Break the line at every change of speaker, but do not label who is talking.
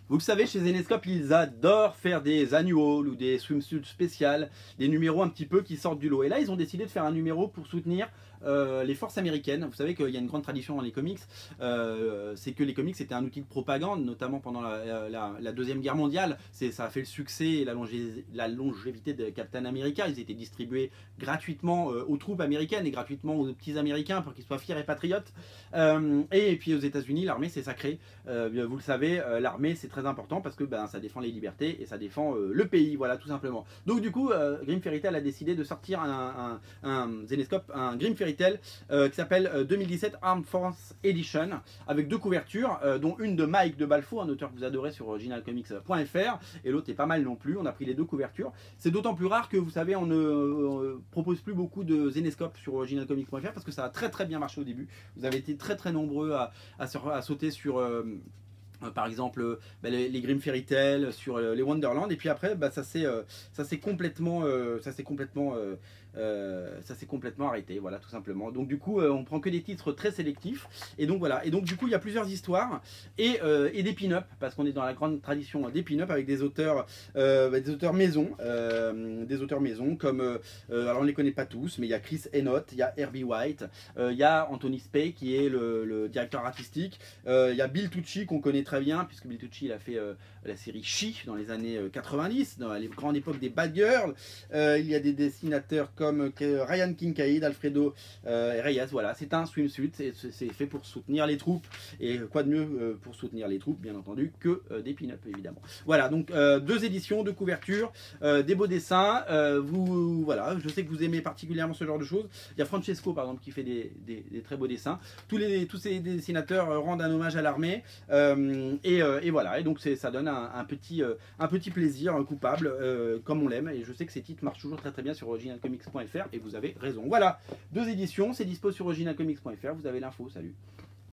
Vous le savez, chez Zenescope, ils adorent faire des annuals ou des swimsuits spéciales, des numéros un petit peu qui sortent du lot. Et là, ils ont décidé de faire un numéro pour soutenir les forces américaines. Vous savez qu'il y a une grande tradition dans les comics, c'est que les comics c'était un outil de propagande, notamment pendant la Deuxième Guerre mondiale. Ça a fait le succès et la longévité de Captain America. Ils étaient distribués gratuitement aux troupes américaines et gratuitement aux petits Américains pour qu'ils soient fiers et patriotes. Et puis aux États-Unis, l'armée c'est sacré. Vous le savez, l'armée c'est très important parce que ça défend les libertés et ça défend le pays, voilà, tout simplement. Donc du coup, Grimm Fairy Tale a décidé de sortir un Zenescope, un Grimm Fairy Tale qui s'appelle 2017 Armed Force Edition, avec deux couvertures, dont une de Mike de Balfour, un auteur que vous adorez sur originalcomics.fr, et l'autre est pas mal non plus. On a pris les deux couvertures. C'est d'autant plus rare que vous savez, on ne propose plus beaucoup de Zenescope sur originalcomics.fr parce que ça a très bien marché au début. Vous avez été très nombreux à sauter sur par exemple les Grimm Fairy Tale, sur les Wonderland, et puis après ça s'est complètement arrêté, voilà, tout simplement. Donc du coup on prend que des titres très sélectifs, et donc voilà, et donc du coup il y a plusieurs histoires et des pin-up, parce qu'on est dans la grande tradition des pin-up avec des auteurs maison, comme alors on les connaît pas tous, mais il y a Chris Enott, il y a Herbie White, il y a Anthony Spey qui est le directeur artistique, il y a Bill Tucci qu'on connaît très bien, puisque Bill Tucci il a fait la série Chi dans les années 90, dans les grandes époques des Bad Girls. Il y a des dessinateurs comme Ryan Kincaid, Alfredo Reyes. Voilà, c'est un swimsuit, c'est fait pour soutenir les troupes, et quoi de mieux pour soutenir les troupes, bien entendu, que des pin-up évidemment. Voilà, donc deux éditions, deux couvertures, des beaux dessins. Voilà, je sais que vous aimez particulièrement ce genre de choses. Il y a Francesco par exemple qui fait des très beaux dessins. Tous ces dessinateurs rendent un hommage à l'armée. Et voilà, et donc ça donne un petit plaisir coupable, comme on l'aime, et je sais que ces titres marchent toujours très bien sur originalcomics.fr, et vous avez raison. Voilà, deux éditions, c'est dispo sur originalcomics.fr, vous avez l'info, salut.